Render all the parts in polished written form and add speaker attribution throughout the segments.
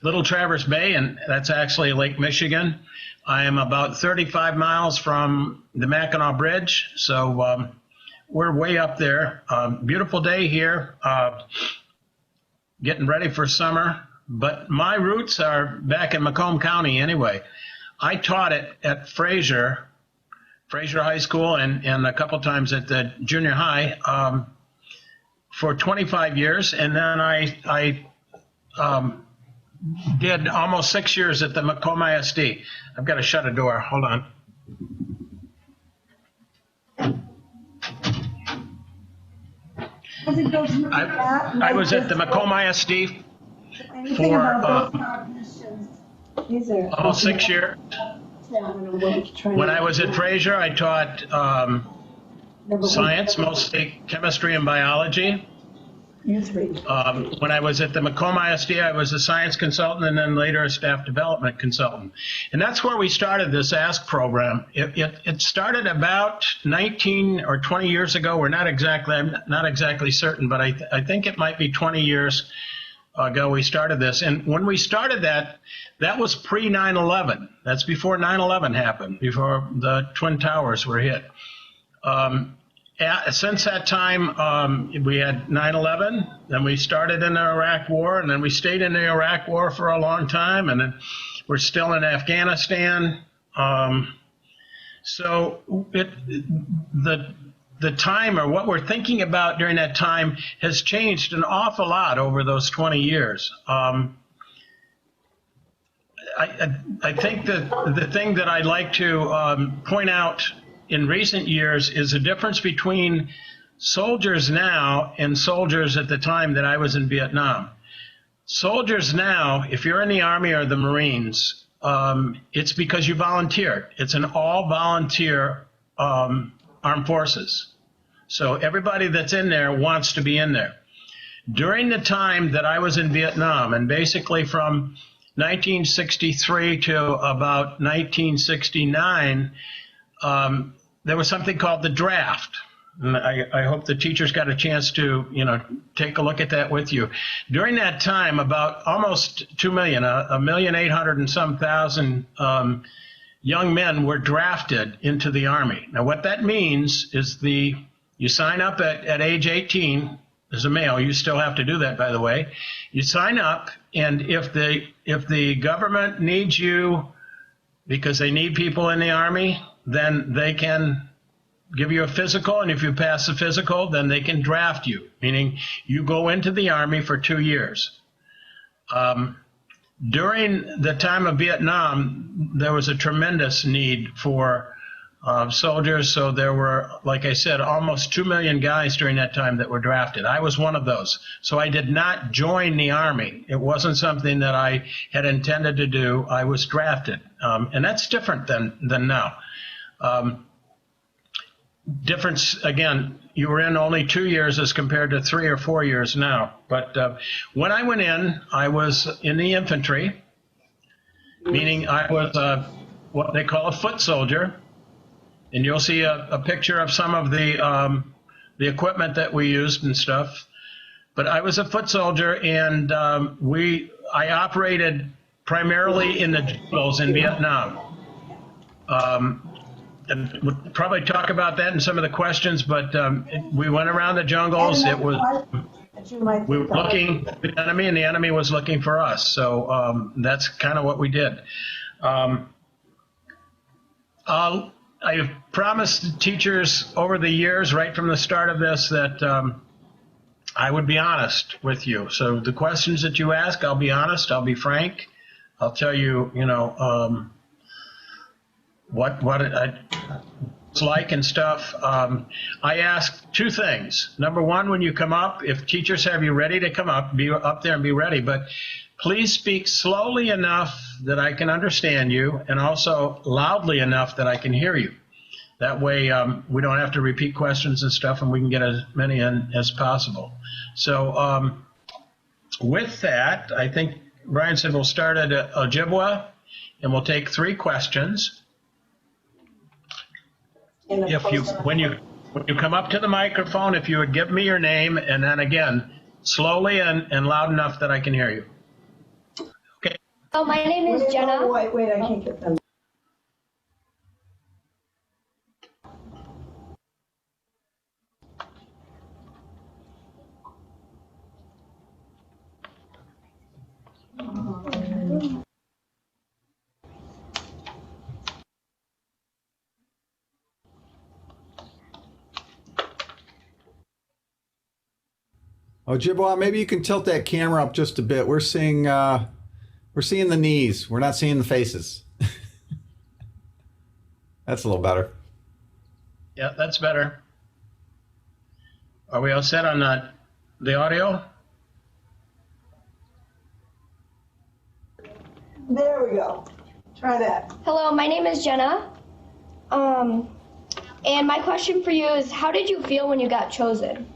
Speaker 1: Little Traverse Bay, and that's actually Lake Michigan. I am about 35 miles from the Mackinac Bridge, so we're way up there. Beautiful day here, getting ready for summer, but my roots are back in Macomb County anyway. I taught it at Fraser High School and a couple times at the junior high for 25 years, and then I did almost 6 years at the Macomb ISD. I've got to shut a door. Hold on. I was at the Macomb ISD for almost 6 years. When I was at Fraser, I taught science, mostly chemistry and biology. When I was at the Macomb ISD, I was a science consultant and then later a staff development consultant. And that's where we started this ASK program. It started about 19 or 20 years ago. I'm not exactly certain, but I think it might be 20 years ago we started this. And when we started that was pre 9/11. That's before 9/11 happened, before the Twin Towers were hit. Since that time, we had 9/11, then we started in the Iraq War, and then we stayed in the Iraq War for a long time, and then we're still in Afghanistan. So the time, or what we're thinking about during that time, has changed an awful lot over those 20 years. I think that the thing that I'd like to point out in recent years is the difference between soldiers now and soldiers at the time that I was in Vietnam. Soldiers now, if you're in the Army or the Marines, it's because you volunteered. It's an all-volunteer armed forces. So everybody that's in there wants to be in there. During the time that I was in Vietnam, and basically from 1963 to about 1969, there was something called the draft. And I hope the teachers got a chance to, take a look at that with you. During that time, about almost 2 million, 1,800,000 and some thousand young men were drafted into the Army. Now, what that means is you sign up at age 18 as a male. You still have to do that, by the way. You sign up, and if the government needs you because they need people in the Army, then they can give you a physical, and if you pass the physical, then they can draft you, meaning you go into the Army for 2 years. During the time of Vietnam, there was a tremendous need for soldiers, so there were, like I said, almost 2 million guys during that time that were drafted. I was one of those. So I did not join the Army. It wasn't something that I had intended to do. I was drafted, and that's different than now. Difference, again, you were in only 2 years as compared to 3 or 4 years now. But when I went in, I was in the infantry, meaning I was what they call a foot soldier. And you'll see a picture of some of the equipment that we used and stuff. But I was a foot soldier, and I operated primarily in the jungles in Vietnam. And we'll probably talk about that in some of the questions, but we went around the jungles. We were looking for the enemy, and the enemy was looking for us. So that's kind of what we did. I've promised teachers over the years, right from the start of this, that I would be honest with you. So the questions that you ask, I'll be honest, I'll be frank. I'll tell you, what it's like and stuff. I ask two things. Number one, when you come up, if teachers have you ready to come up, be up there and be ready. But please speak slowly enough that I can understand you, and also loudly enough that I can hear you. That way we don't have to repeat questions and stuff, and we can get as many in as possible. So with that, I think Brian said we'll start at Ojibwe, and we'll take 3 questions. When you come up to the microphone, if you would give me your name, and then again, slowly and loud enough that I can hear you. Okay,
Speaker 2: Oh, my name is Jenna.
Speaker 3: Oh, wait, I can't get them.
Speaker 4: Ojibwe, maybe you can tilt that camera up just a bit. We're seeing the knees. We're not seeing the faces. That's a little better.
Speaker 1: Yeah, that's better. Are we all set on the audio?
Speaker 3: There we go. Try that.
Speaker 2: Hello, my name is Jenna. And my question for you is, how did you feel when you got chosen?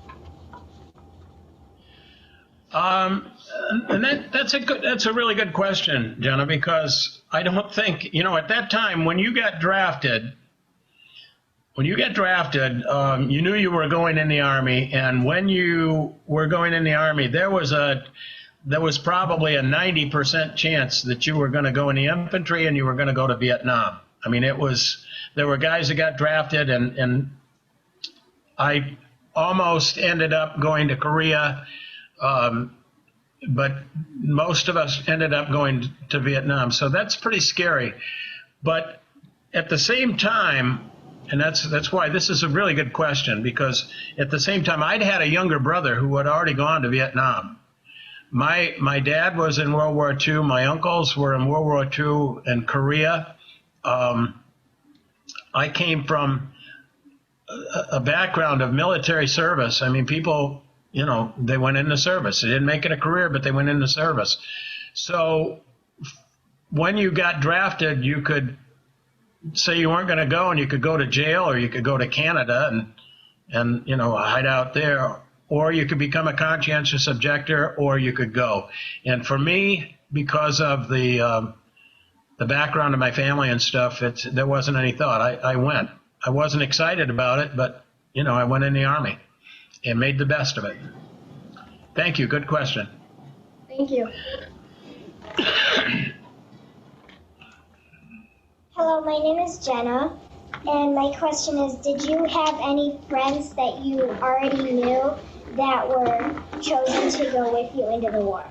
Speaker 1: And that's a really good question, Jenna, because I don't think, at that time when you got drafted, you knew you were going in the Army, and when you were going in the Army, there was probably a 90% chance that you were going to go in the infantry and you were going to go to Vietnam. I mean, there were guys that got drafted, and I almost ended up going to Korea. But most of us ended up going to Vietnam. So that's pretty scary. But at the same time, and that's why this is a really good question, because at the same time, I'd had a younger brother who had already gone to Vietnam. My dad was in World War II. My uncles were in World War II and Korea. I came from a background of military service. I mean, people, they went into service. They didn't make it a career, but they went into service. So when you got drafted, you could say you weren't going to go, and you could go to jail, or you could go to Canada and hide out there, or you could become a conscientious objector, or you could go. And for me, because of the background of my family and stuff, there wasn't any thought. I went. I wasn't excited about it, but I went in the Army and made the best of it. Thank you. Good question.
Speaker 2: Thank you.
Speaker 5: Hello, my name is Jenna, and my question is, did you have any friends that you already knew that were chosen to go with you into the war?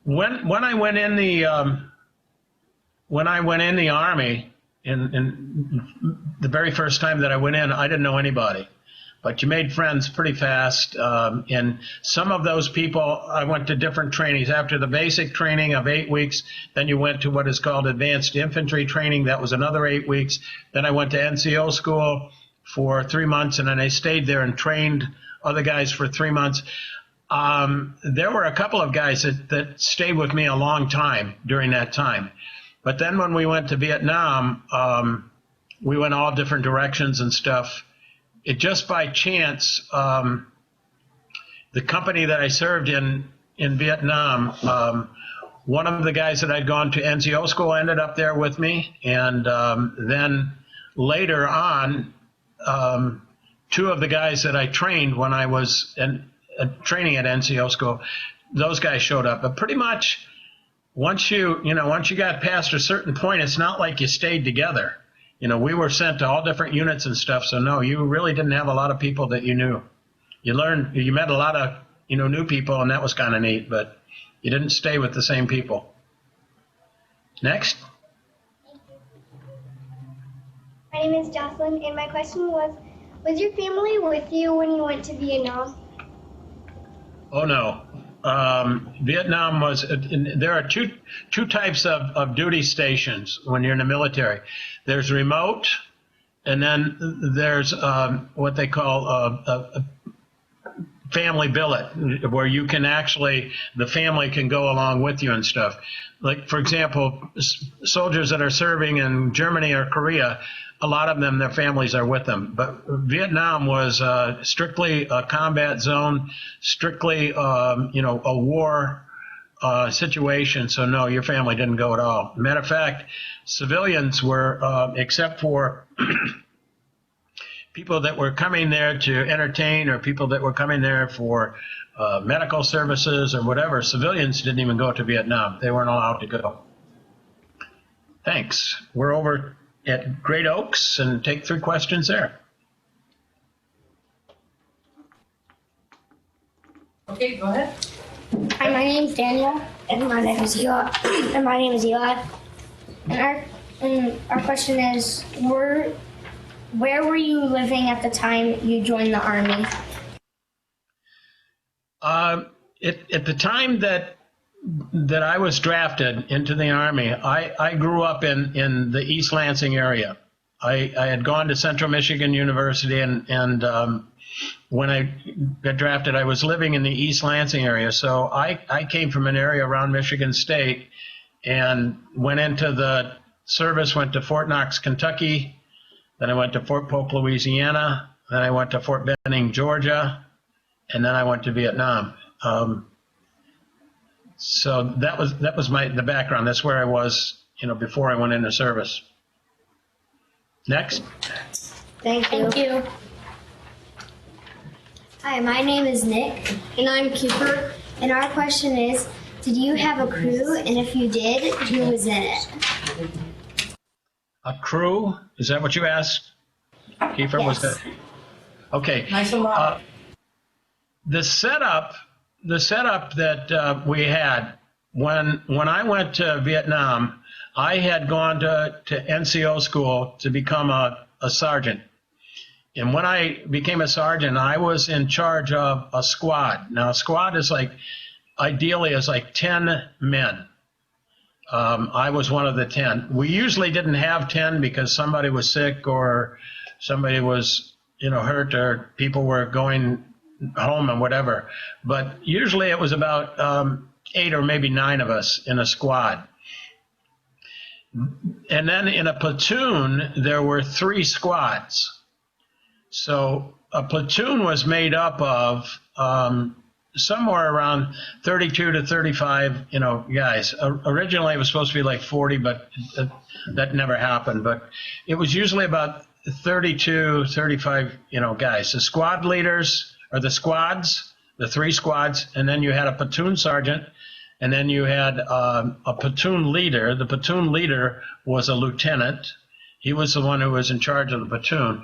Speaker 1: When I went in the Army, in the very first time that I went in, I didn't know anybody, but you made friends pretty fast. And some of those people, I went to different trainings. After the basic training of 8 weeks, then you went to what is called advanced infantry training. That was another 8 weeks. Then I went to NCO school for 3 months, and then I stayed there and trained other guys for 3 months. There were a couple of guys that stayed with me a long time during that time. But then when we went to Vietnam, we went all different directions and stuff. It just by chance, the company that I served in Vietnam, one of the guys that I'd gone to NCO school ended up there with me. And then later on, two of the guys that I trained when I was training at NCO school, those guys showed up. But pretty much, once you got past a certain point, it's not like you stayed together. We were sent to all different units and stuff. So no, you really didn't have a lot of people that you knew. You met a lot of, new people, and that was kind of neat, but you didn't stay with the same people. Next.
Speaker 5: My name is Jocelyn, and my question was your family with you when you went to Vietnam?
Speaker 1: Oh no. Vietnam was, there are two types of duty stations when you're in the military. There's remote, and then there's what they call a family billet, where you can actually, the family can go along with you and stuff. Like, for example, soldiers that are serving in Germany or Korea, a lot of them, their families are with them. But Vietnam was strictly a combat zone, strictly, a war situation. So no, your family didn't go at all. Matter of fact, civilians were, except for people that were coming there to entertain, or people that were coming there for medical services or whatever. Civilians didn't even go to Vietnam. They weren't allowed to go. Thanks. We're over at Great Oaks and take 3 questions there.
Speaker 6: Okay, go ahead.
Speaker 5: Hi, my name's Daniel, and my name is Eli. And my name is Eli. And our question is, where were you living at the time you joined the Army?
Speaker 1: At the time that I was drafted into the Army, I grew up in the East Lansing area. I had gone to Central Michigan University, and when I got drafted, I was living in the East Lansing area. So I came from an area around Michigan State and went into the service, went to Fort Knox, Kentucky. Then I went to Fort Polk, Louisiana. Then I went to Fort Benning, Georgia. And then I went to Vietnam. So that was the background. That's where I was, before I went into service. Next.
Speaker 5: Thank you. Hi, my name is Nick. And I'm Keeper. And our question is, did you have a crew? And if you did, who was in it?
Speaker 1: A crew? Is that what you asked? Kiefer,
Speaker 5: Yes.
Speaker 1: was that? Okay.
Speaker 6: Nice and loud.
Speaker 1: The setup that we had when I went to Vietnam, I had gone to NCO school to become a sergeant. And when I became a sergeant, I was in charge of a squad. Now, a squad is ideally 10 men. I was one of the 10. We usually didn't have 10 because somebody was sick or somebody was, hurt or people were going home and whatever. But usually it was about 8 or maybe 9 of us in a squad. And then in a platoon, there were 3 squads. So a platoon was made up of somewhere around 32 to 35, guys. Originally it was supposed to be like 40, but that never happened. But it was usually about 32, 35, guys. The squad leaders or the squads, the 3 squads, and then you had a platoon sergeant, and then you had a platoon leader. The platoon leader was a lieutenant. He was the one who was in charge of the platoon.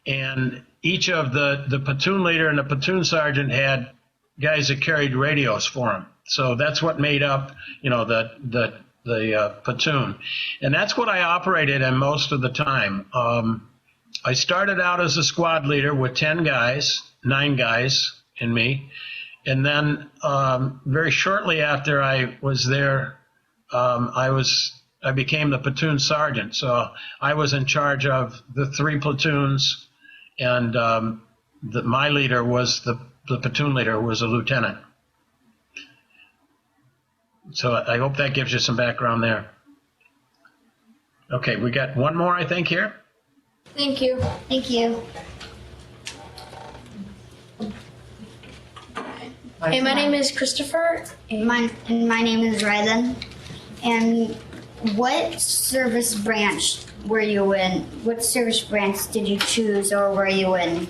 Speaker 1: And each of the platoon leader and the platoon sergeant had guys that carried radios for them. So that's what made up, the platoon. And that's what I operated in most of the time. I started out as a squad leader with 10 guys, 9 guys in me. And then very shortly after I was there, I became the platoon sergeant. So I was in charge of the 3 platoons, and my leader was the platoon leader was a lieutenant. So I hope that gives you some background there. Okay, we got one more, I think, here.
Speaker 5: Thank you. Thank you.
Speaker 6: Hey,
Speaker 5: my name is Christopher, and my name is Rylan. And what service branch were you in? What service branch did you choose, or were you in?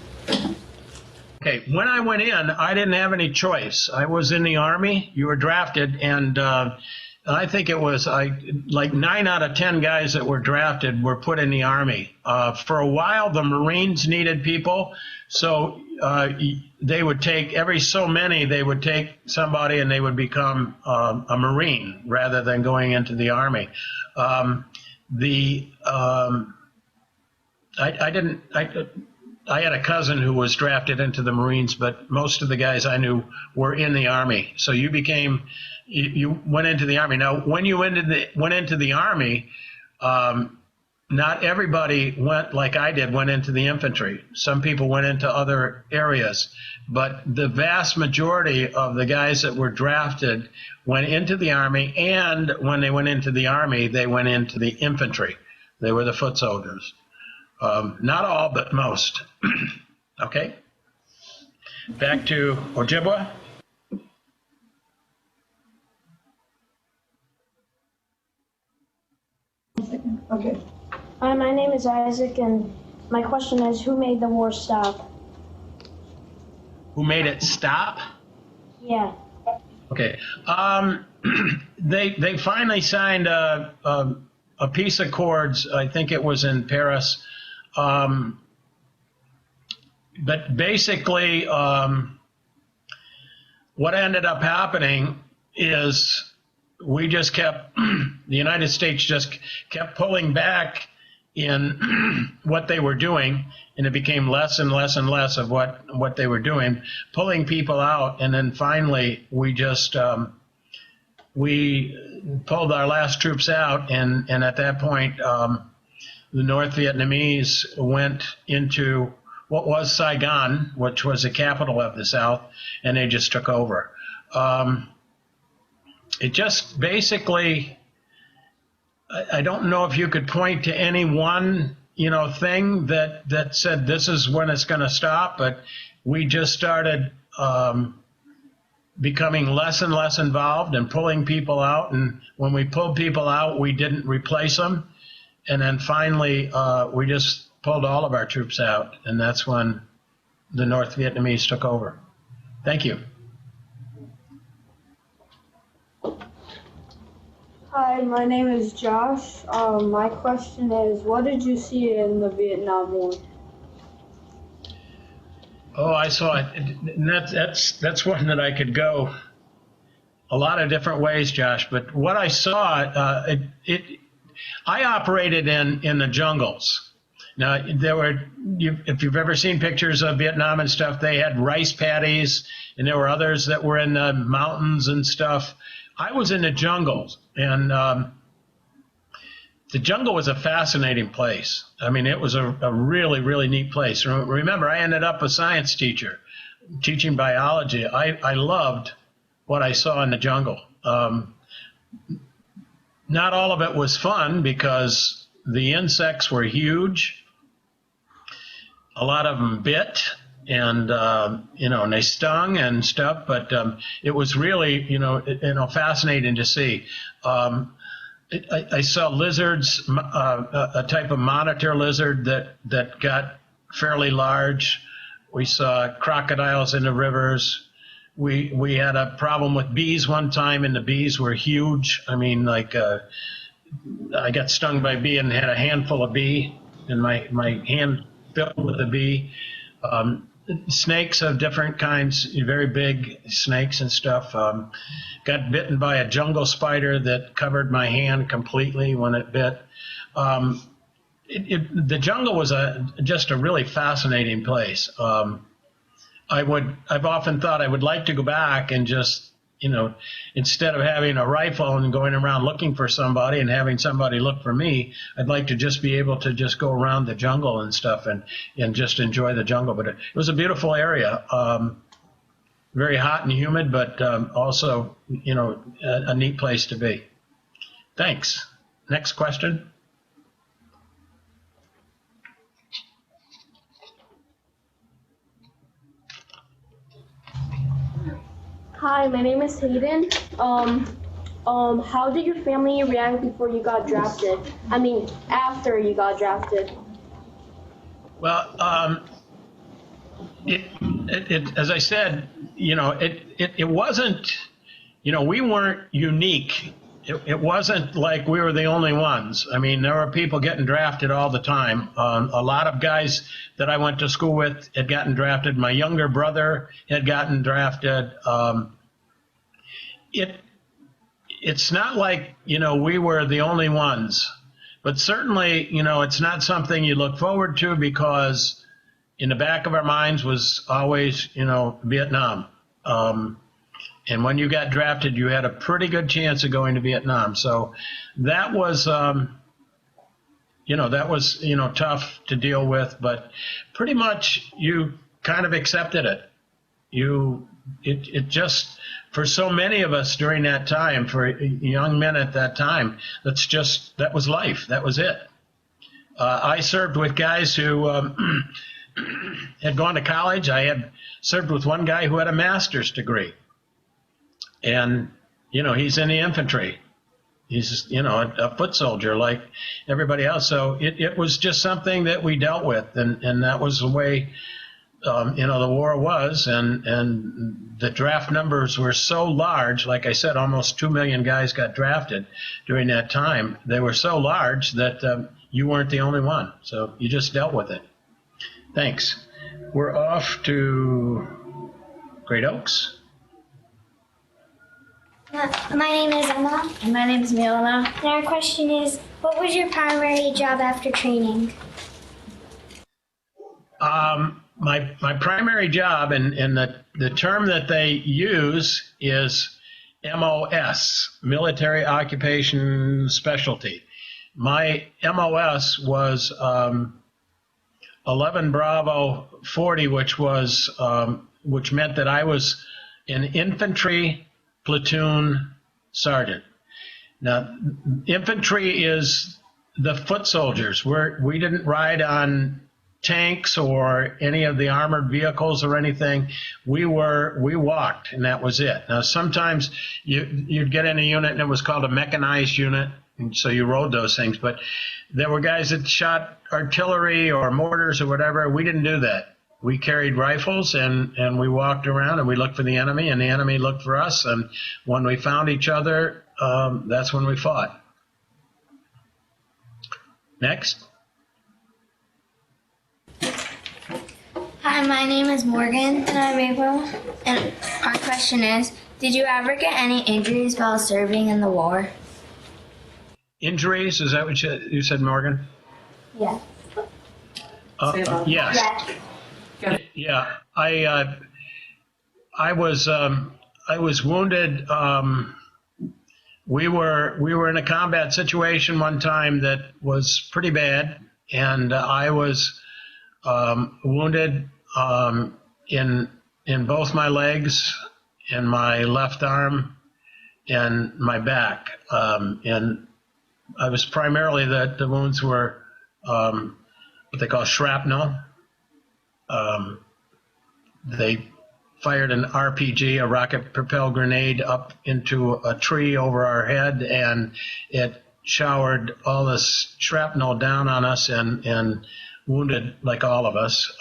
Speaker 1: Okay, when I went in, I didn't have any choice. I was in the Army. You were drafted, and I think it was like 9 out of 10 guys that were drafted were put in the Army. For a while, the Marines needed people, so they would take every so many. They would take somebody, and they would become a Marine rather than going into the Army. I had a cousin who was drafted into the Marines, but most of the guys I knew were in the Army. So you went into the Army. Now, when you went into the Army, not everybody went like I did, went into the infantry. Some people went into other areas, but the vast majority of the guys that were drafted went into the Army, and when they went into the Army, they went into the infantry. They were the foot soldiers. Not all, but most. Okay. Back to Ojibwe.
Speaker 3: Okay.
Speaker 2: Hi, my name is Isaac, and my question is, who made the war stop?
Speaker 1: Who made it stop?
Speaker 2: Yeah.
Speaker 1: Okay. They finally signed a peace accords. I think it was in Paris. But basically, what ended up happening is we just kept, the United States just kept pulling back in what they were doing, and it became less and less and less of what they were doing, pulling people out, and then finally we just we pulled our last troops out, and at that point the North Vietnamese went into what was Saigon, which was the capital of the South, and they just took over. It just basically, I don't know if you could point to any one, thing that said this is when it's going to stop, but we just started becoming less and less involved and pulling people out. And when we pulled people out, we didn't replace them. And then finally, we just pulled all of our troops out, and that's when the North Vietnamese took over. Thank you.
Speaker 7: Hi, my name is Josh. My question is, what did you see in the Vietnam War?
Speaker 1: Oh, I saw it. And that's one that I could go a lot of different ways, Josh. But what I saw, I operated in the jungles. Now, if you've ever seen pictures of Vietnam and stuff, they had rice paddies, and there were others that were in the mountains and stuff. I was in the jungles, and the jungle was a fascinating place. I mean, it was a really, really neat place. Remember, I ended up a science teacher, teaching biology. I loved what I saw in the jungle. Not all of it was fun because the insects were huge. A lot of them bit, and and they stung and stuff. But it was really fascinating to see. I saw lizards, a type of monitor lizard that got fairly large. We saw crocodiles in the rivers. We had a problem with bees one time, and the bees were huge. I mean, I got stung by a bee and had a handful of bee, and my hand filled with a bee. Snakes of different kinds, very big snakes and stuff. Got bitten by a jungle spider that covered my hand completely when it bit. The jungle was just a really fascinating place. I've often thought I would like to go back and just, instead of having a rifle and going around looking for somebody and having somebody look for me, I'd like to just be able to just go around the jungle and stuff and just enjoy the jungle. But it was a beautiful area, very hot and humid, but also, a neat place to be. Thanks. Next question.
Speaker 2: Hi, my name is Hayden. How did your family react before you got drafted? I mean, after you got drafted.
Speaker 1: Well, as I said, it wasn't, we weren't unique. It wasn't like we were the only ones. I mean, there were people getting drafted all the time. A lot of guys that I went to school with had gotten drafted. My younger brother had gotten drafted. It's not like, we were the only ones. But certainly, it's not something you look forward to because in the back of our minds was always, Vietnam. And when you got drafted, you had a pretty good chance of going to Vietnam. So that was, tough to deal with, but pretty much you kind of accepted it. It just, for so many of us during that time, for young men at that time, that was life. That was it. I served with guys who had gone to college. I had served with one guy who had a master's degree. And, he's in the infantry. He's, a foot soldier like everybody else. So it was just something that we dealt with. And that was the way the war was, and the draft numbers were so large. Like I said, almost 2 million guys got drafted during that time. They were so large that you weren't the only one, so you just dealt with it. Thanks. We're off to Great Oaks.
Speaker 5: My name is Emma.
Speaker 8: And my name is Milena.
Speaker 5: And our question is, what was your primary job after training?
Speaker 1: My primary job, and the term that they use is MOS, Military Occupation Specialty. My MOS was 11 Bravo 40, which meant that I was an infantry platoon sergeant. Now, infantry is the foot soldiers. We didn't ride on tanks or any of the armored vehicles or anything. We walked, and that was it. Now, sometimes you'd get in a unit and it was called a mechanized unit, and so you rode those things. But there were guys that shot artillery or mortars or whatever. We didn't do that. We carried rifles, and we walked around, and we looked for the enemy, and the enemy looked for us. And when we found each other, that's when we fought. Next.
Speaker 5: Hi, my name is Morgan, and I'm April. And our question is, did you ever get any injuries while serving in the war?
Speaker 1: Injuries? Is that what you said, Morgan?
Speaker 5: Yeah.
Speaker 1: Yes. Yeah. I was wounded. We were in a combat situation one time that was pretty bad, and I was wounded in both my legs, in my left arm, and my back. And I was primarily the wounds were what they call shrapnel. They fired an RPG, a rocket-propelled grenade, up into a tree over our head, and it showered all this shrapnel down on us and wounded like all of us.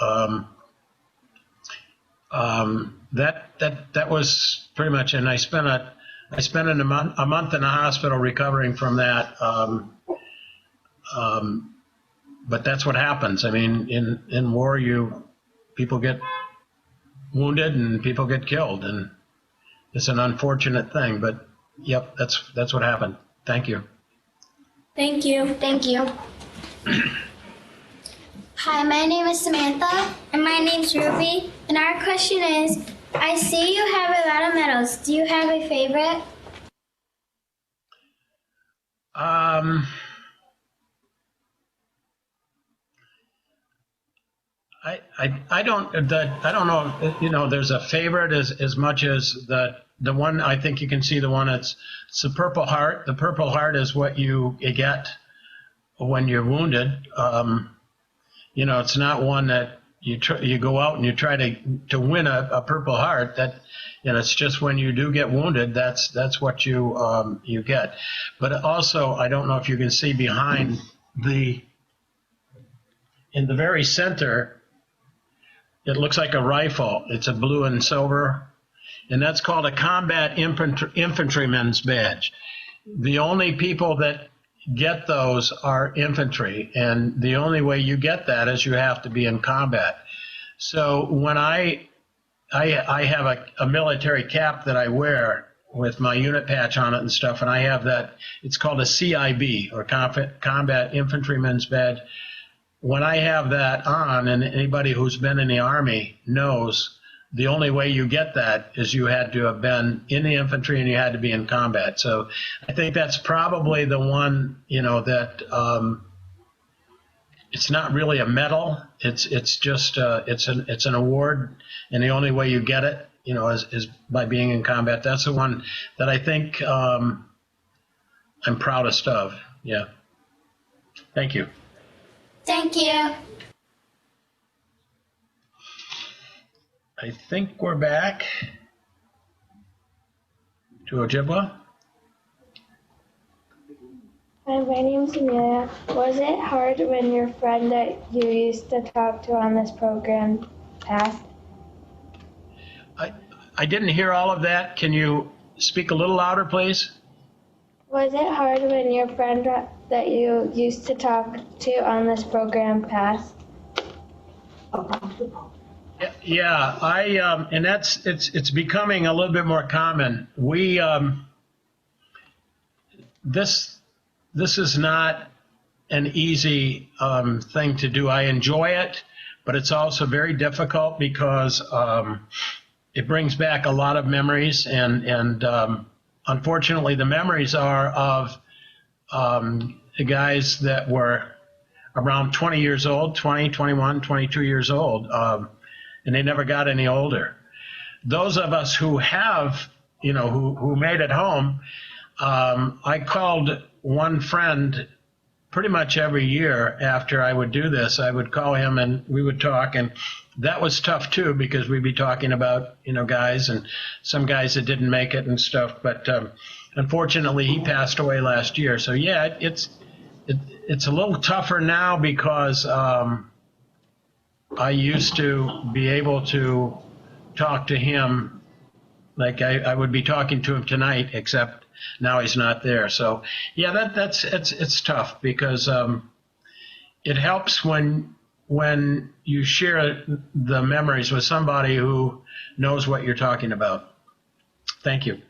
Speaker 1: That was pretty much it. And I spent a month in the hospital recovering from that. But that's what happens. I mean, in war, people get wounded and people get killed, and it's an unfortunate thing. But yep, that's what happened. Thank you.
Speaker 5: Thank you. Thank you. Hi, my name is Samantha. And my name's Ruby. And our question is, I see you have a lot of medals. Do you have a favorite?
Speaker 1: I don't know. There's a favorite as much as the one. I think you can see the one. It's the Purple Heart. The Purple Heart is what you get when you're wounded. It's not one that you go out and you try to win a Purple Heart. That it's just when you do get wounded, that's what you get. But also, I don't know if you can see behind in the very center. It looks like a rifle. It's a blue and silver, and that's called a combat infantryman's badge. The only people that get those are infantry, and the only way you get that is you have to be in combat. So when I have a military cap that I wear with my unit patch on it and stuff, and I have that. It's called a CIB, or combat infantryman's badge. When I have that on, and anybody who's been in the Army knows, the only way you get that is you had to have been in the infantry and you had to be in combat. So I think that's probably the one, that it's not really a medal. It's just it's an award, and the only way you get it, is by being in combat. That's the one that I think I'm proudest of. Yeah. Thank you.
Speaker 5: Thank you.
Speaker 1: I think we're back to Ojibwe.
Speaker 2: Hi, my name's Amelia. Was it hard when your friend that you used to talk to on this program
Speaker 7: passed?
Speaker 1: I didn't hear all of that. Can you speak a little louder, please?
Speaker 5: Was it hard when your friend that you used to talk to on this program passed?
Speaker 1: Yeah, and it's becoming a little bit more common. This is not an easy thing to do. I enjoy it, but it's also very difficult because it brings back a lot of memories, and unfortunately, the memories are of the guys that were around 20 years old, 20, 21, 22 years old, and they never got any older. Those of us who have, who made it home, I called one friend pretty much every year after I would do this. I would call him and we would talk, and that was tough too because we'd be talking about, guys and some guys that didn't make it and stuff. But unfortunately, he passed away last year. So yeah, it's a little tougher now because I used to be able to talk to him like I would be talking to him tonight, except now he's not there. So yeah, it's tough because it helps when you share the memories with somebody who knows what you're talking about. Thank you.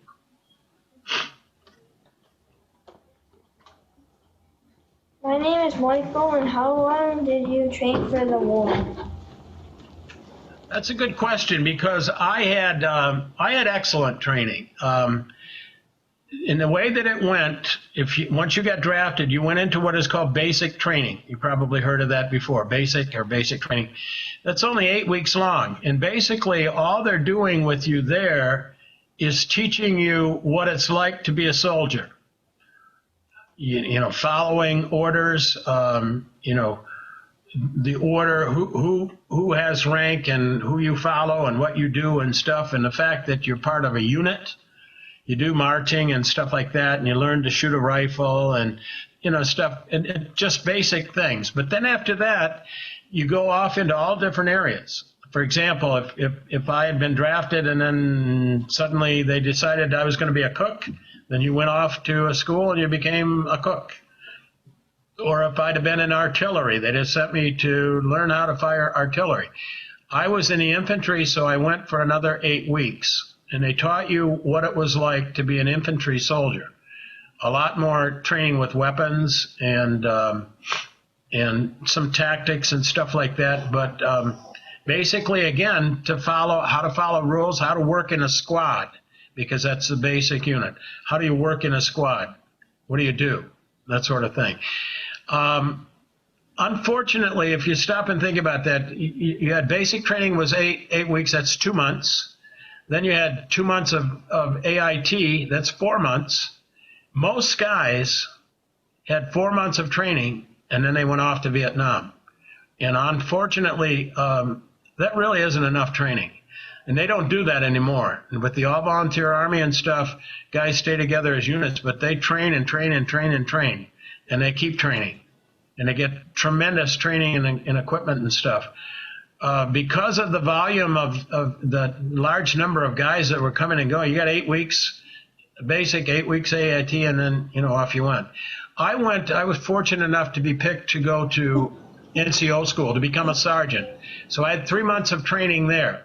Speaker 5: My name is Michael, and how long did you train for the war?
Speaker 1: That's a good question because I had excellent training. In the way that it went, once you got drafted, you went into what is called basic training. You probably heard of that before, basic training. That's only 8 weeks long, and basically all they're doing with you there is teaching you what it's like to be a soldier. Following orders, the order, who has rank and who you follow and what you do and stuff, and the fact that you're part of a unit. You do marching and stuff like that, and you learn to shoot a rifle and, stuff, and just basic things. But then after that, you go off into all different areas. For example, if I had been drafted and then suddenly they decided I was going to be a cook, then you went off to a school and you became a cook. Or if I'd have been in artillery, they just sent me to learn how to fire artillery. I was in the infantry, so I went for another 8 weeks. And they taught you what it was like to be an infantry soldier. A lot more training with weapons and some tactics and stuff like that. But basically, again, how to follow rules, how to work in a squad, because that's the basic unit. How do you work in a squad? What do you do? That sort of thing. Unfortunately, if you stop and think about that, you had basic training was 8 weeks. That's 2 months. Then you had 2 months of AIT, that's 4 months. Most guys had 4 months of training, and then they went off to Vietnam. And unfortunately, that really isn't enough training. And they don't do that anymore. And with the all-volunteer Army and stuff, guys stay together as units, but they train and train and train and train. And they keep training. And they get tremendous training and equipment and stuff. Because of the volume of the large number of guys that were coming and going, you got 8 weeks basic, 8 weeks AIT, and then off you went. I was fortunate enough to be picked to go to NCO school to become a sergeant. So I had 3 months of training there.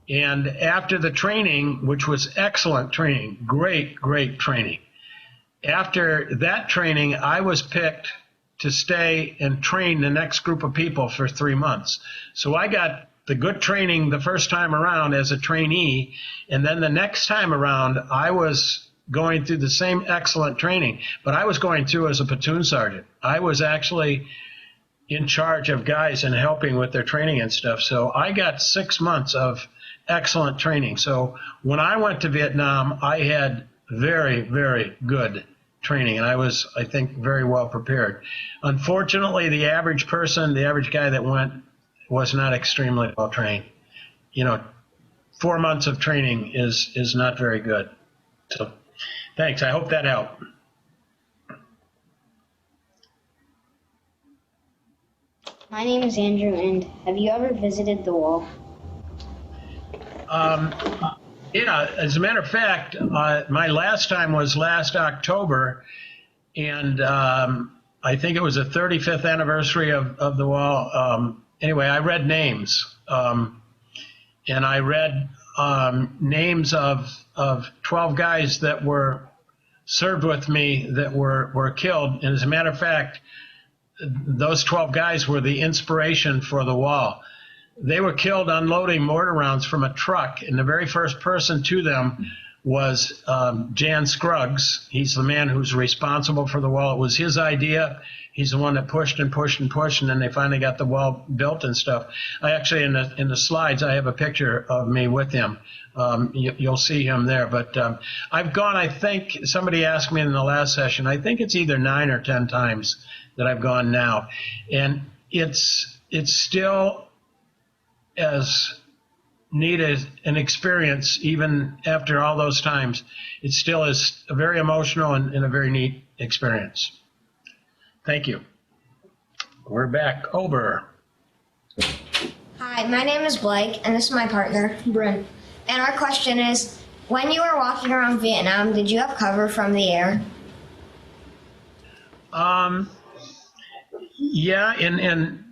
Speaker 1: And after the training, which was excellent training, great training. After that training, I was picked to stay and train the next group of people for 3 months. So I got the good training the first time around as a trainee, and then the next time around I was going through the same excellent training, but I was going through as a platoon sergeant. I was actually in charge of guys and helping with their training and stuff. So I got 6 months of excellent training. So when I went to Vietnam, I had very, very good training, and I was, I think, very well prepared. Unfortunately, the average person, the average guy that went, was not extremely well trained. 4 months of training is not very good. So thanks. I hope that helped.
Speaker 5: My name is Andrew, and have you ever visited the wall?
Speaker 1: Yeah, as a matter of fact, my last time was last October, and I think it was the 35th anniversary of the wall. Anyway, I read names, and I read names of 12 guys that were served with me that were killed. And as a matter of fact, those 12 guys were the inspiration for the wall. They were killed unloading mortar rounds from a truck, and the very first person to them was Jan Scruggs. He's the man who's responsible for the wall. It was his idea. He's the one that pushed and pushed and pushed, and then they finally got the wall built and stuff. I actually, in the slides, I have a picture of me with him. You'll see him there. But I've gone, I think, somebody asked me in the last session, I think it's either 9 or 10 times that I've gone now. And it's still as neat as an experience, even after all those times. It still is a very emotional and a very neat experience. Thank you. We're back over.
Speaker 5: Hi, my name is Blake, and this is my partner, Bryn. And our question is, when you were walking around Vietnam, did you have cover from the air?
Speaker 1: Yeah, and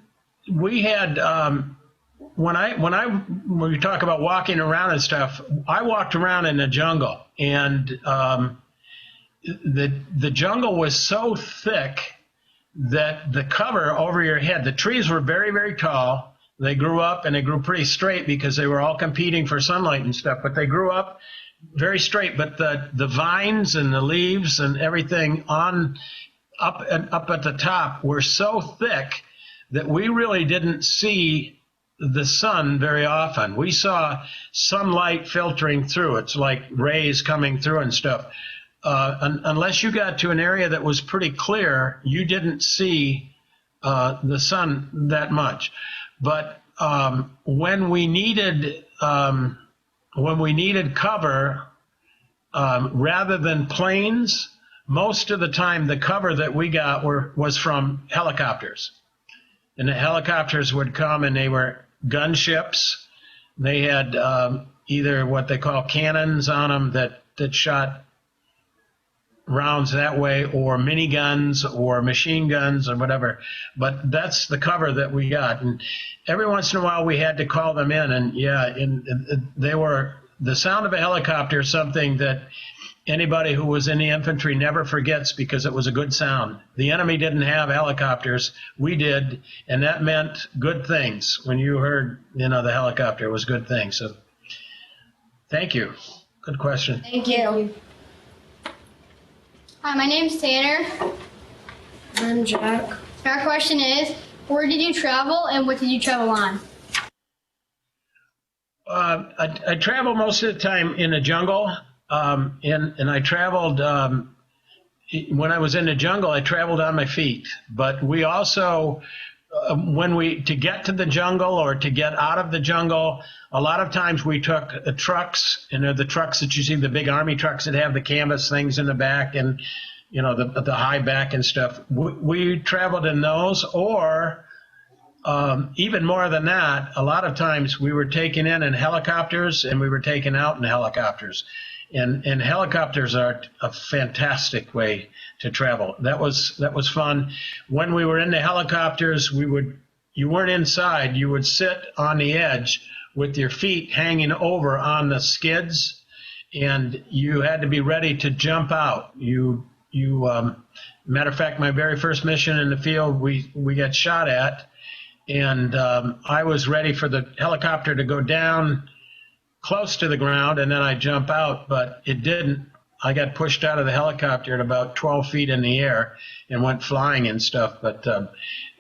Speaker 1: we had when we talk about walking around and stuff, I walked around in the jungle, and the jungle was so thick that the cover over your head, the trees were very, very tall. They grew up, and they grew pretty straight because they were all competing for sunlight and stuff, but they grew up very straight. But the vines and the leaves and everything up at the top were so thick that we really didn't see the sun very often. We saw sunlight filtering through. It's like rays coming through and stuff. Unless you got to an area that was pretty clear, you didn't see the sun that much. But when we needed cover, rather than planes, most of the time the cover that we got was from helicopters. And the helicopters would come, and they were gunships. They had either what they call cannons on them that shot rounds that way, or miniguns or machine guns or whatever. But that's the cover that we got. And every once in a while we had to call them in, and they were, the sound of a helicopter is something that anybody who was in the infantry never forgets, because it was a good sound. The enemy didn't have helicopters, we did, and that meant good things. When you heard, the helicopter, it was good things. So thank you. Good question.
Speaker 5: Thank you.
Speaker 8: Hi, my name's Tanner.
Speaker 5: I'm Jack.
Speaker 8: Our question is, where did you travel and what did you travel on?
Speaker 1: I travel most of the time in the jungle, and I traveled, when I was in the jungle, I traveled on my feet. But we also, to get to the jungle or to get out of the jungle, a lot of times we took trucks, and they're the trucks that you see, the big army trucks that have the canvas things in the back and, the high back and stuff. We traveled in those, or even more than that, a lot of times we were taken in helicopters, and we were taken out in helicopters. And helicopters are a fantastic way to travel. That was fun. When we were in the helicopters, you weren't inside. You would sit on the edge with your feet hanging over on the skids, and you had to be ready to jump out. Matter of fact, my very first mission in the field, we got shot at, and I was ready for the helicopter to go down close to the ground, and then I jump out, but it didn't. I got pushed out of the helicopter at about 12 feet in the air and went flying and stuff. But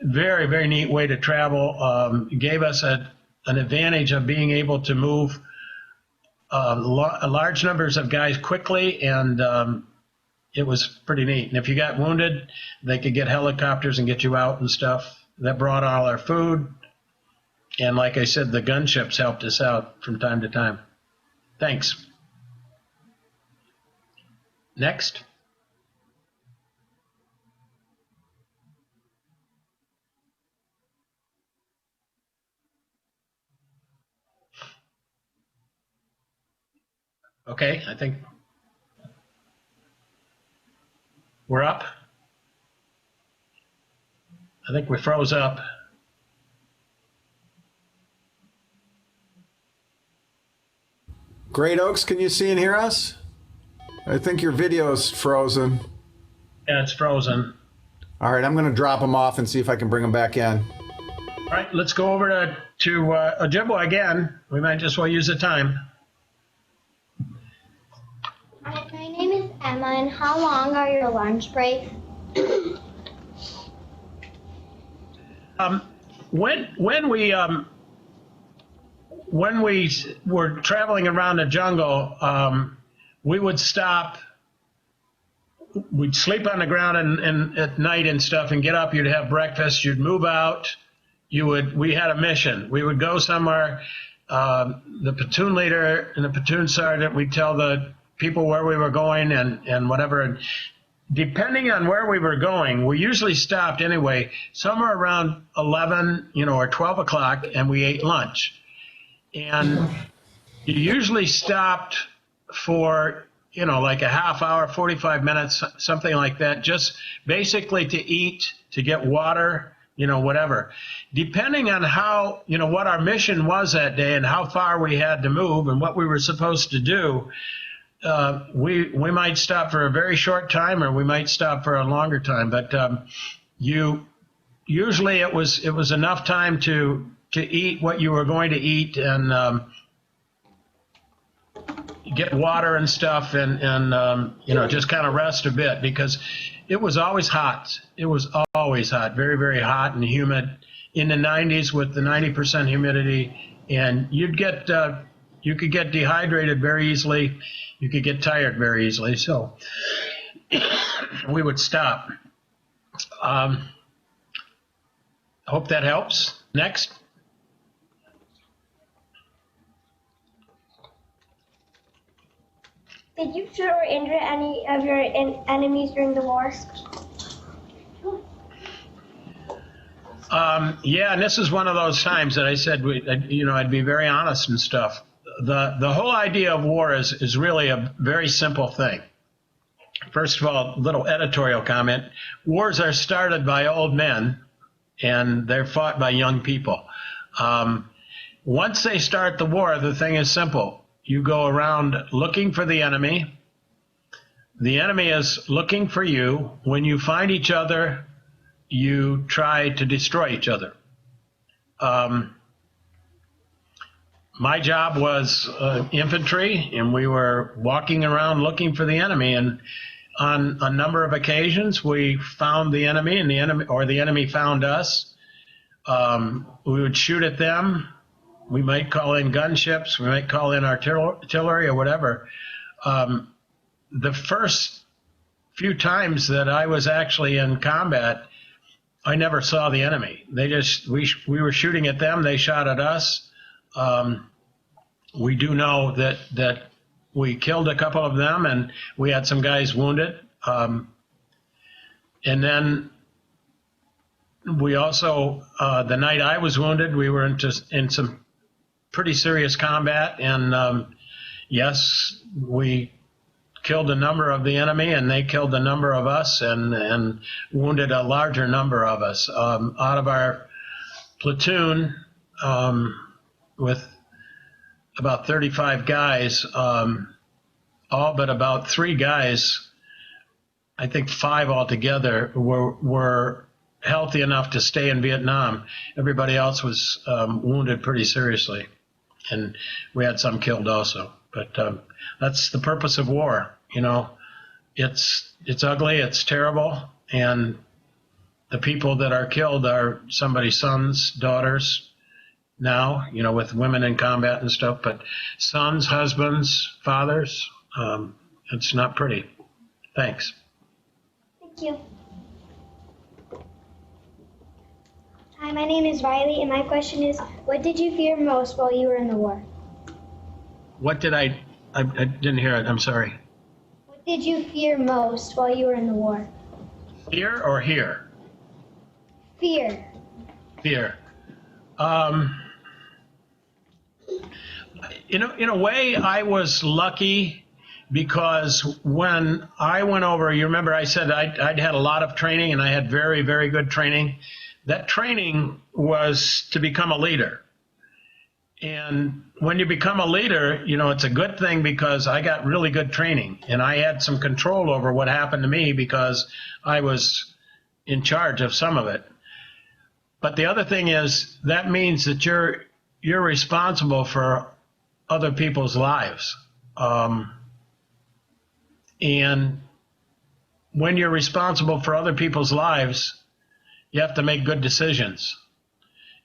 Speaker 1: very, very neat way to travel. Gave us an advantage of being able to move large numbers of guys quickly, and it was pretty neat. And if you got wounded, they could get helicopters and get you out and stuff. That brought all our food. And like I said, the gunships helped us out from time to time. Thanks. Next. Okay, I think we're up. I think we froze up.
Speaker 4: Great Oaks, can you see and hear us? I think your video's frozen.
Speaker 1: Yeah, it's frozen.
Speaker 4: All right, I'm going to drop them off and see if I can bring them back in.
Speaker 1: All right, let's go over to Ojibwe again. We might just well use the time.
Speaker 5: Hi, my name is Emma, and how long are your lunch breaks?
Speaker 1: When we were traveling around the jungle, we would stop. We'd sleep on the ground and at night and stuff, and get up. You'd have breakfast. You'd move out. We had a mission. We would go somewhere. The platoon leader and the platoon sergeant, we'd tell the people where we were going and whatever. And depending on where we were going, we usually stopped anyway, somewhere around 11, or 12 o'clock, and we ate lunch. And you usually stopped for, like a half hour, 45 minutes, something like that, just basically to eat, to get water, whatever. Depending on how, what our mission was that day and how far we had to move and what we were supposed to do, we might stop for a very short time, or we might stop for a longer time. But usually it was enough time to eat what you were going to eat and get water and stuff and just kind of rest a bit, because it was always hot. It was always hot, very, very hot and humid, in the 90s with the 90% humidity, and you could get dehydrated very easily. You could get tired very easily. So we would stop. Hope that helps. Next.
Speaker 5: Did you shoot or injure any of your enemies during the war?
Speaker 1: Yeah, and this is one of those times that I said, I'd be very honest and stuff. The whole idea of war is really a very simple thing. First of all, little editorial comment. Wars are started by old men, and they're fought by young people. Once they start the war, the thing is simple. You go around looking for the enemy. The enemy is looking for you. When you find each other, you try to destroy each other. My job was infantry, and we were walking around looking for the enemy. And on a number of occasions, we found the enemy, and the enemy found us. We would shoot at them. We might call in gunships. We might call in artillery or whatever. The first few times that I was actually in combat, I never saw the enemy. We were shooting at them. They shot at us. We do know that we killed a couple of them, and we had some guys wounded. And then we also, the night I was wounded, we were in some pretty serious combat, and yes, we killed a number of the enemy, and they killed a number of us, and wounded a larger number of us. Out of our platoon, with about 35 guys, all but about 3 guys, I think 5 altogether, were healthy enough to stay in Vietnam. Everybody else was wounded pretty seriously, and we had some killed also. But that's the purpose of war. It's ugly, it's terrible, and the people that are killed are somebody's sons, daughters now, with women in combat and stuff, but sons, husbands, fathers, it's not pretty. Thanks.
Speaker 5: Thank you. Hi, my name is Riley, and my question is, what did you fear most while you were in the war?
Speaker 1: What did I didn't hear it, I'm sorry.
Speaker 5: What did you fear most while you were in the war?
Speaker 1: Fear or hear?
Speaker 5: Fear.
Speaker 1: Fear. In a way, I was lucky because when I went over, you remember I said I'd had a lot of training and I had very, very good training. That training was to become a leader. And when you become a leader, you know, it's a good thing because I got really good training and I had some control over what happened to me because I was in charge of some of it. But the other thing is that means that you're responsible for other people's lives. And when you're responsible for other people's lives, you have to make good decisions.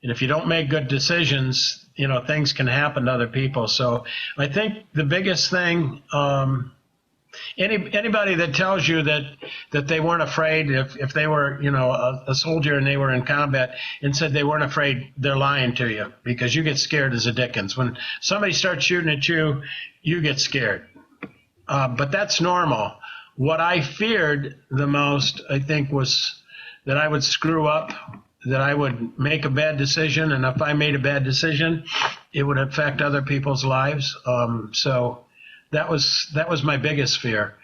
Speaker 1: And if you don't make good decisions, you know, things can happen to other people. So I think the biggest thing, anybody that tells you that they weren't afraid, if they were, you know, a soldier and they were in combat and said they weren't afraid, they're lying to you, because you get scared as a dickens. When somebody starts shooting at you, you get scared. But that's normal. What I feared the most, I think, was that I would screw up, that I would make a bad decision, and if I made a bad decision, it would affect other people's lives. So that was my biggest fear.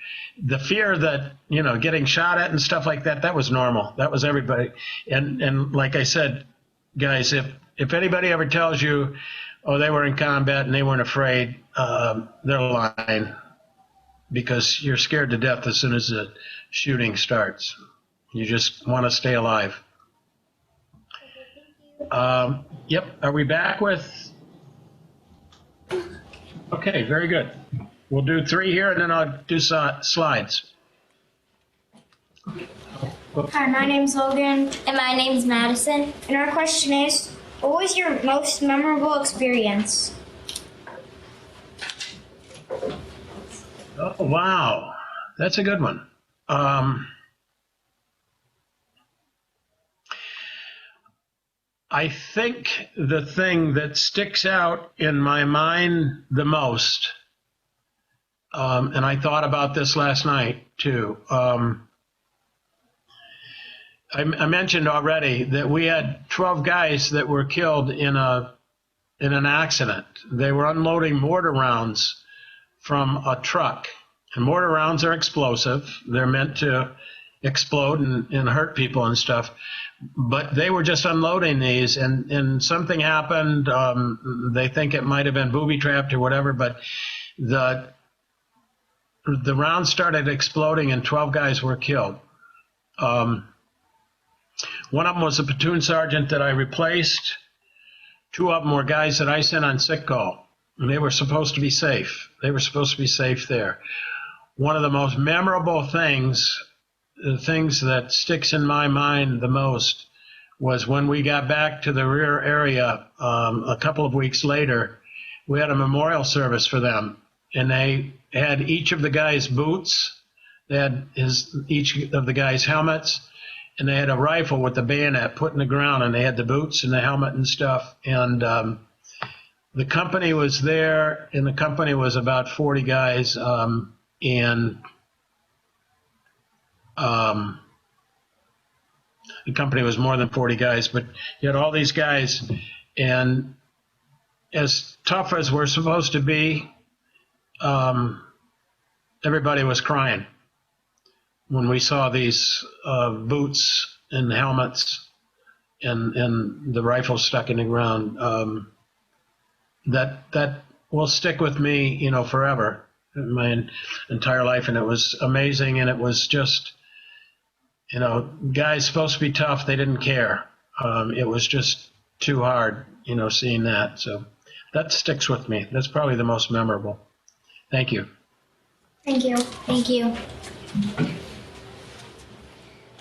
Speaker 1: The fear that, you know, getting shot at and stuff like that, that was normal. That was everybody. And like I said, guys, if anybody ever tells you, oh, they were in combat and they weren't afraid, they're lying, because you're scared to death as soon as the shooting starts. You just want to stay alive. Yep. Are we back with? Okay, very good. We'll do 3 here, and then I'll do slides.
Speaker 5: Hi, my name's Logan. And my name's Madison. And our question is, what was your most memorable experience?
Speaker 1: Oh, wow. That's a good one. I think the thing that sticks out in my mind the most, and I thought about this last night too. I mentioned already that we had 12 guys that were killed in an accident. They were unloading mortar rounds from a truck, and mortar rounds are explosive. They're meant to explode and hurt people and stuff. But they were just unloading these, and something happened. They think it might have been booby-trapped or whatever, but the rounds started exploding and 12 guys were killed. One of them was a platoon sergeant that I replaced. 2 of them were guys that I sent on sick call, and they were supposed to be safe. They were supposed to be safe there. One of the most memorable things, the things that sticks in my mind the most, was when we got back to the rear area a couple of weeks later. We had a memorial service for them, and they had each of the guys' boots, they had each of the guys' helmets, and they had a rifle with the bayonet put in the ground, and they had the boots and the helmet and stuff. And the company was there, and the company was about 40 guys, the company was more than 40 guys, but you had all these guys, and as tough as we're supposed to be, everybody was crying when we saw these boots and helmets and the rifle stuck in the ground. That will stick with me, you know, forever, my entire life. And it was amazing, and it was just, you know, guys supposed to be tough, they didn't care. It was just too hard, you know, seeing that. So that sticks with me. That's probably the most memorable. Thank you.
Speaker 5: Thank you. Thank you.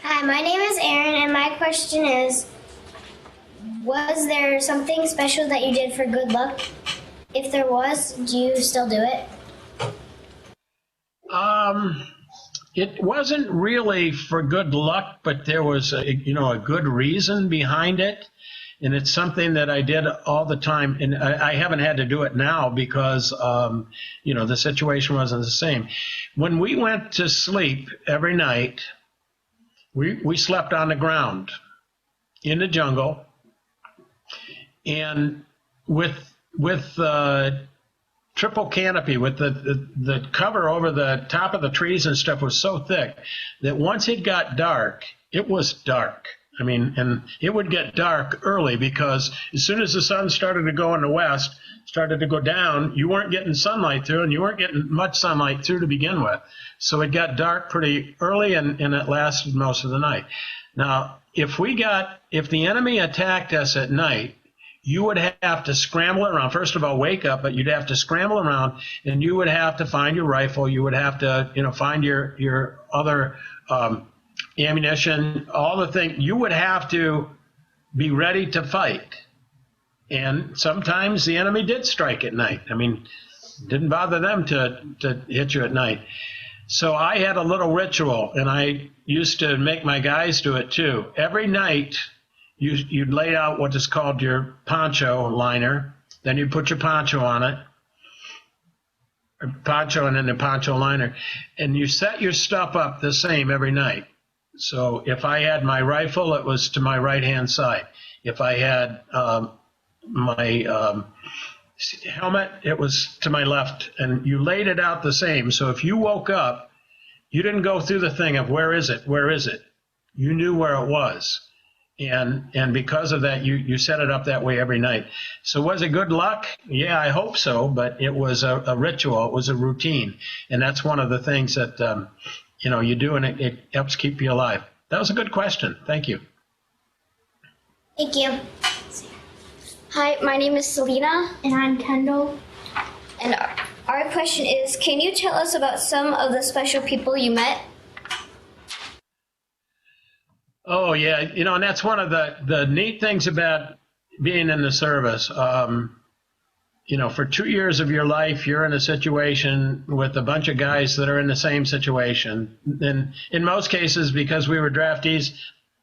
Speaker 5: Hi, my name is Aaron, and my question is, was there something special that you did for good luck? If there was, do you still do it?
Speaker 1: It wasn't really for good luck, but there was a good reason behind it. And it's something that I did all the time. And I haven't had to do it now because, the situation wasn't the same. When we went to sleep every night, we slept on the ground in the jungle. And with triple canopy with the cover over the top of the trees and stuff was so thick that once it got dark, it was dark. I mean, and it would get dark early because as soon as the sun started to go in the west, started to go down, you weren't getting sunlight through, and you weren't getting much sunlight through to begin with. So it got dark pretty early, and it lasted most of the night. Now, if the enemy attacked us at night, you would have to scramble around. First of all, wake up, but you'd have to scramble around, and you would have to find your rifle. You would have to, find your other ammunition, all the things. You would have to be ready to fight. And sometimes the enemy did strike at night. I mean, it didn't bother them to hit you at night. So I had a little ritual, and I used to make my guys do it too. Every night, you'd lay out what is called your poncho liner. Then you'd put your poncho on it, poncho and then the poncho liner, and you set your stuff up the same every night. So if I had my rifle, it was to my right-hand side. If I had my helmet, it was to my left, and you laid it out the same. So if you woke up, you didn't go through the thing of where is it? You knew where it was. And because of that, you set it up that way every night. So was it good luck? Yeah, I hope so, but it was a ritual. It was a routine. And that's one of the things that, you do, and it helps keep you alive. That was a good question. Thank you.
Speaker 5: Thank you.
Speaker 9: Hi, my name is Selena.
Speaker 5: And I'm Kendall.
Speaker 9: And our question is, can you tell us about some of the special people you met?
Speaker 1: Oh, yeah. And that's one of the neat things about being in the service. For 2 years of your life, you're in a situation with a bunch of guys that are in the same situation. And in most cases, because we were draftees,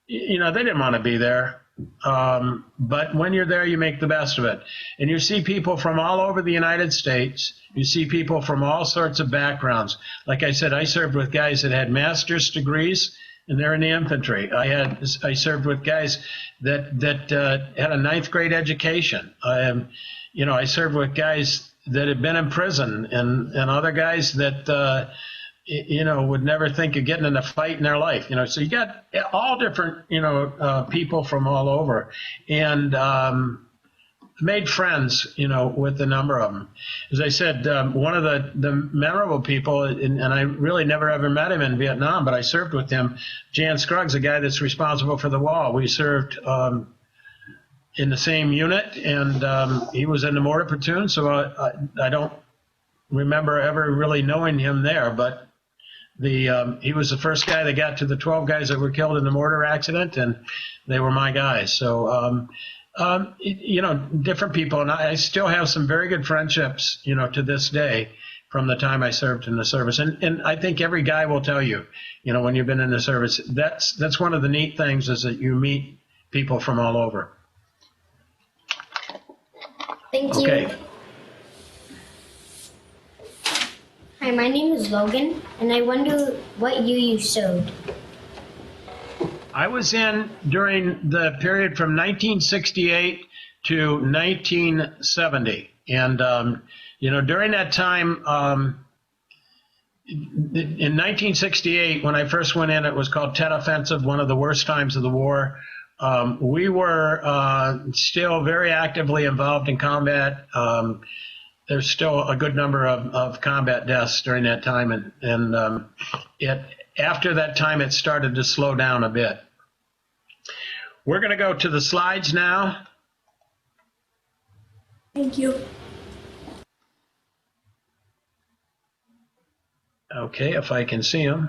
Speaker 1: they didn't want to be there. But when you're there, you make the best of it. And you see people from all over the United States. You see people from all sorts of backgrounds. Like I said, I served with guys that had master's degrees, and they're in the infantry. I served with guys that had a ninth grade education. I served with guys that had been in prison, and other guys that would never think of getting in a fight in their life. So you got all different people from all over, and made friends with a number of them. As I said, one of the memorable people, and I really never ever met him in Vietnam, but I served with him, Jan Scruggs, the guy that's responsible for the wall. We served in the same unit, and he was in the mortar platoon, so I don't remember ever really knowing him there, but he was the first guy that got to the 12 guys that were killed in the mortar accident, and they were my guys. So different people, and I still have some very good friendships, to this day from the time I served in the service. And I think every guy will tell you, when you've been in the service, that's one of the neat things, is that you meet people from all over.
Speaker 9: Thank you.
Speaker 1: Okay.
Speaker 5: Hi, my name is Logan, and I wonder what year you served.
Speaker 1: I was in during the period from 1968 to 1970. And, during that time, in 1968, when I first went in, it was called Tet Offensive, one of the worst times of the war. We were still very actively involved in combat. There's still a good number of combat deaths during that time. And after that time, it started to slow down a bit. We're going to go to the slides now.
Speaker 5: Thank you.
Speaker 1: Okay, if I can see them.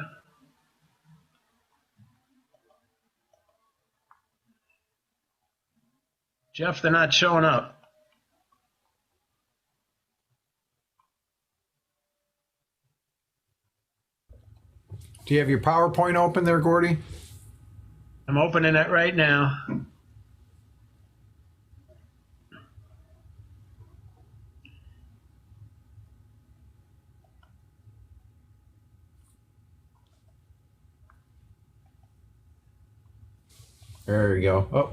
Speaker 1: Jeff, they're not showing up.
Speaker 4: Do you have your PowerPoint open there, Gordy?
Speaker 1: I'm opening it right now.
Speaker 4: There we go. Oh,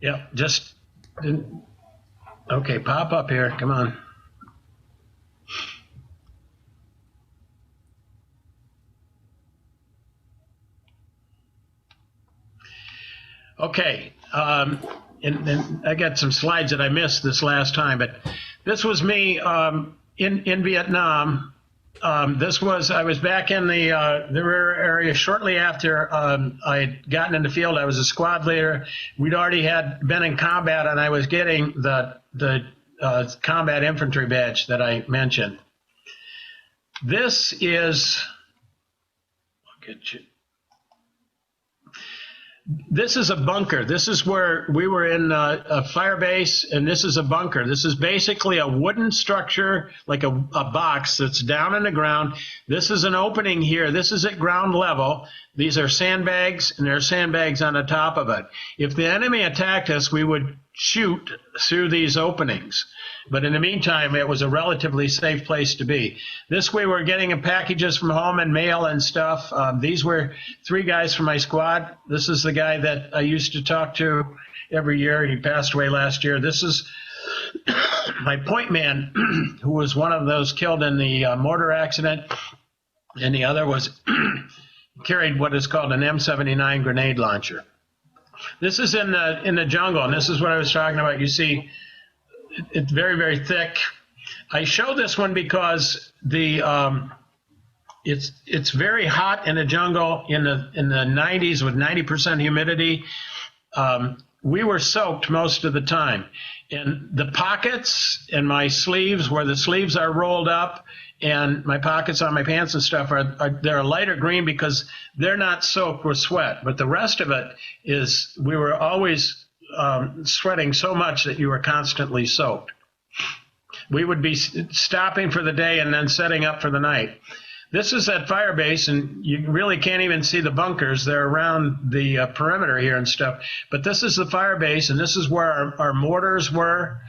Speaker 1: Yep. Just didn't. Okay, pop up here. Come on. Okay, and I got some slides that I missed this last time, but this was me in Vietnam. I was back in the rear area shortly after I had gotten in the field. I was a squad leader. We'd already been in combat, and I was getting the combat infantry badge that I mentioned. This is, I'll get you. This is a bunker. This is where we were in a fire base, and this is a bunker. This is basically a wooden structure, like a box that's down in the ground. This is an opening here. This is at ground level. These are sandbags, and there are sandbags on the top of it. If the enemy attacked us, we would shoot through these openings. But in the meantime, it was a relatively safe place to be. This way, we're getting packages from home and mail and stuff. These were 3 guys from my squad. This is the guy that I used to talk to every year. He passed away last year. This is my point man, who was one of those killed in the mortar accident, and the other was carried what is called an M79 grenade launcher. This is in the jungle, and this is what I was talking about. You see, it's very, very thick. I show this one because it's very hot in the jungle in the 90s with 90% humidity. We were soaked most of the time. And the pockets and my sleeves, where the sleeves are rolled up, and my pockets on my pants and stuff they're a lighter green because they're not soaked with sweat. But the rest of it is, we were always sweating so much that you were constantly soaked. We would be stopping for the day and then setting up for the night. This is that fire base, and you really can't even see the bunkers. They're around the perimeter here and stuff. But this is the fire base, and this is where our mortars were.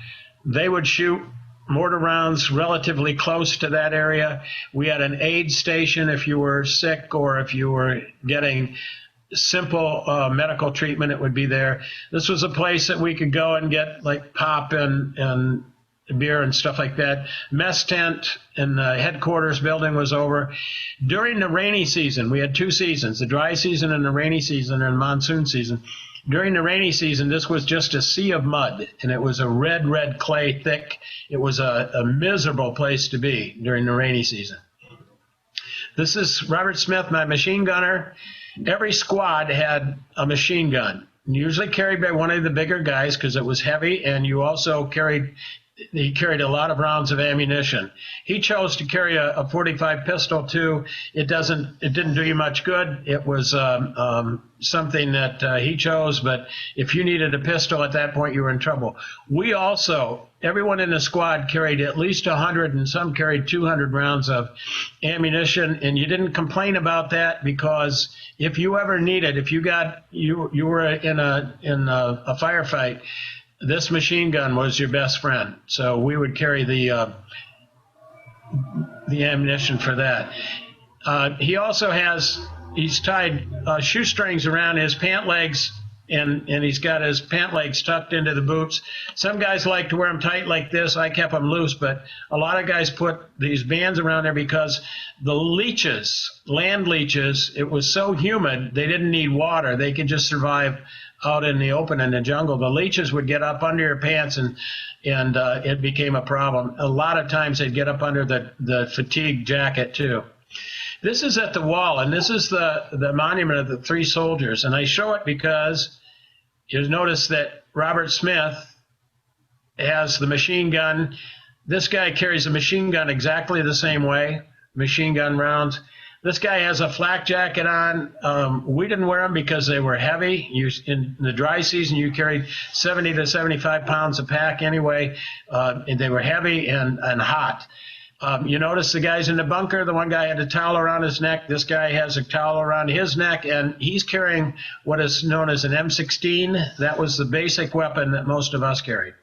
Speaker 1: They would shoot mortar rounds relatively close to that area. We had an aid station if you were sick or if you were getting simple medical treatment, it would be there. This was a place that we could go and get like pop and beer and stuff like that. Mess tent in the headquarters building was over. During the rainy season, we had 2 seasons, the dry season and the rainy season and monsoon season. During the rainy season, this was just a sea of mud, and it was a red clay thick. It was a miserable place to be during the rainy season. This is Robert Smith, my machine gunner. Every squad had a machine gun, usually carried by one of the bigger guys because it was heavy, and you also he carried a lot of rounds of ammunition. He chose to carry a 45 pistol too. It didn't do you much good. It was something that he chose, but if you needed a pistol at that point, you were in trouble. We also, everyone in the squad carried at least 100, and some carried 200 rounds of ammunition, and you didn't complain about that because if you ever needed, if you were in a firefight, this machine gun was your best friend. So we would carry the ammunition for that. He also he's tied shoestrings around his pant legs, and he's got his pant legs tucked into the boots. Some guys like to wear them tight like this. I kept them loose, but a lot of guys put these bands around there because the land leeches, it was so humid, they didn't need water. They could just survive out in the open in the jungle. The leeches would get up under your pants, and it became a problem. A lot of times they'd get up under the fatigue jacket too. This is at the wall, and this is the monument of the 3 soldiers. And I show it because you notice that Robert Smith has the machine gun. This guy carries a machine gun exactly the same way, machine gun rounds. This guy has a flak jacket on. We didn't wear them because they were heavy. In the dry season, you carried 70 to 75 pounds a pack anyway, and they were heavy and hot. You notice the guys in the bunker, the one guy had a towel around his neck. This guy has a towel around his neck, and he's carrying what is known as an M16. That was the basic weapon that most of us carried.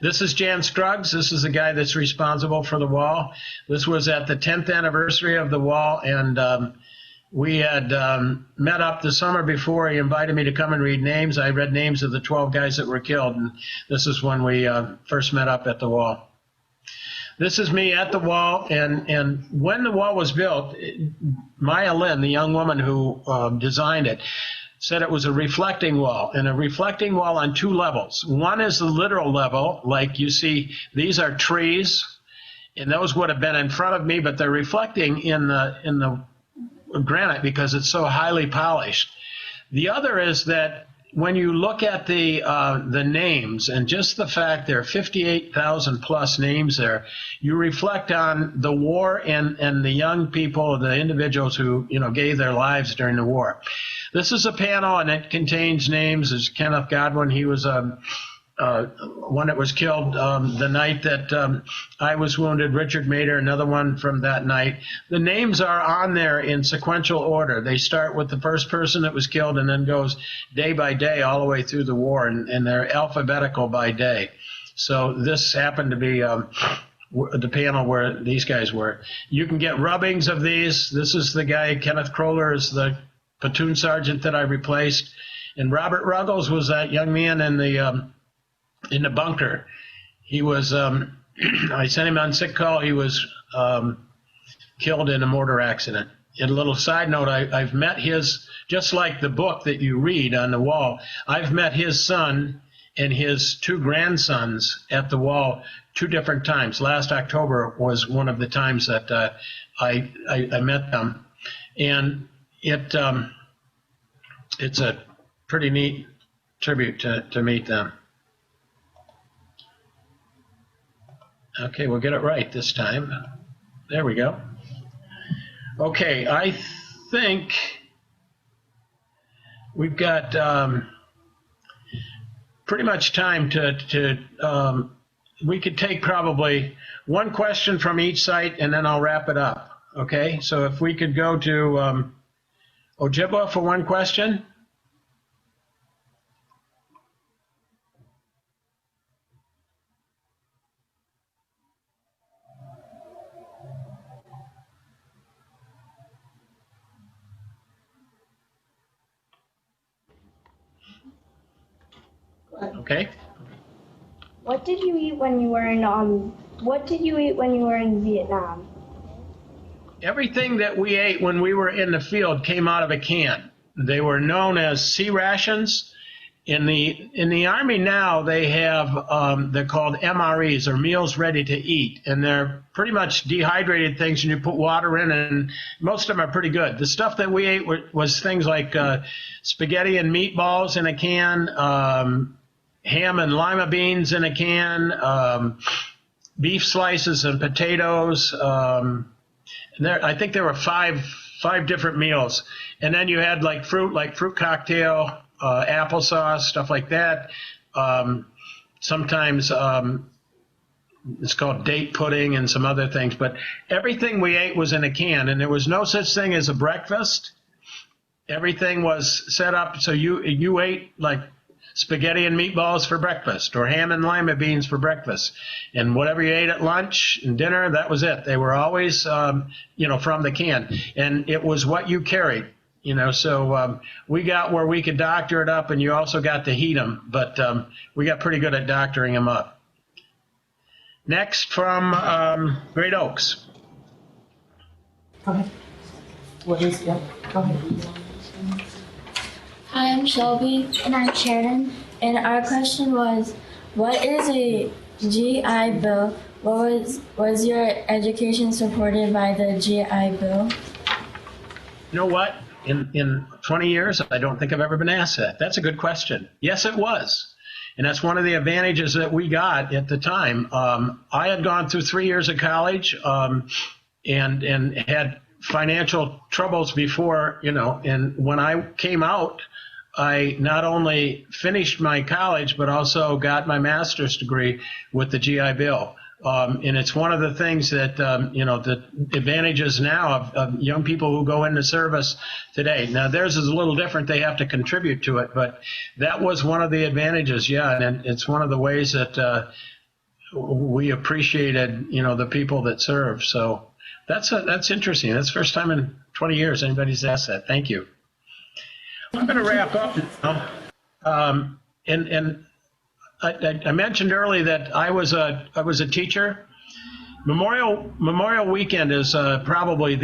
Speaker 1: This is Jan Scruggs. This is the guy that's responsible for the wall. This was at the 10th anniversary of the wall, and we had met up the summer before. He invited me to come and read names. I read names of the 12 guys that were killed, and this is when we first met up at the wall. This is me at the wall, and when the wall was built, Maya Lin, the young woman who designed it, said it was a reflecting wall, and a reflecting wall on two levels. One is the literal level, like you see, these are trees, and those would have been in front of me, but they're reflecting in the granite because it's so highly polished. The other is that when you look at the names, and just the fact there are 58,000 plus names there, you reflect on the war and the young people, the individuals who gave their lives during the war. This is a panel, and it contains names. There's Kenneth Godwin. He was one that was killed the night that I was wounded. Richard Mader, another one from that night. The names are on there in sequential order. They start with the first person that was killed and then goes day by day all the way through the war, and they're alphabetical by day. So this happened to be the panel where these guys were. You can get rubbings of these. This is the guy, Kenneth Kroller, is the platoon sergeant that I replaced. And Robert Ruggles was that young man in the bunker. He was, I sent him on sick call. He was killed in a mortar accident. And a little side note, I've met his, just like the book that you read on the wall, I've met his son and his two grandsons at the wall 2 different times. Last October was one of the times that I met them. And it's a pretty neat tribute to meet them. Okay, we'll get it right this time. There we go. Okay, I think we've got pretty much time to we could take probably one question from each site, and then I'll wrap it up. Okay, so if we could go to Ojibwe for one question. Okay.
Speaker 2: What did you eat when you were in Vietnam?
Speaker 1: Everything that we ate when we were in the field came out of a can. They were known as sea rations. In the Army now, they have they're called MREs, or meals ready to eat, and they're pretty much dehydrated things, and you put water in, and most of them are pretty good. The stuff that we ate was things like spaghetti and meatballs in a can, ham and lima beans in a can, beef slices and potatoes. I think there were five different meals, and then you had like fruit cocktail, applesauce, stuff like that. Sometimes it's called date pudding and some other things, but everything we ate was in a can, and there was no such thing as a breakfast. Everything was set up so you ate like spaghetti and meatballs for breakfast, or ham and lima beans for breakfast, and whatever you ate at lunch and dinner, that was it. They were always from the can, and it was what you carried. So we got where we could doctor it up, and you also got to heat them, but we got pretty good at doctoring them up. Next from Great Oaks.
Speaker 6: Go ahead. What is, yeah, go ahead.
Speaker 10: Hi, I'm Shelby.
Speaker 5: And I'm Sharon.
Speaker 10: And our question was, what is a GI Bill? Was your education supported by the GI Bill?
Speaker 1: You know what? In 20 years, I don't think I've ever been asked that. That's a good question. Yes, it was. And that's one of the advantages that we got at the time. I had gone through 3 years of college and had financial troubles before, and when I came out, I not only finished my college, but also got my master's degree with the GI Bill. And it's one of the things that, the advantages now of young people who go into service today. Now, theirs is a little different. They have to contribute to it, but that was one of the advantages, yeah. And it's one of the ways that we appreciated, the people that serve. So that's interesting. That's the first time in 20 years anybody's asked that. Thank you. I'm going to wrap up now. And I mentioned earlier that I was a teacher. Memorial Weekend is probably the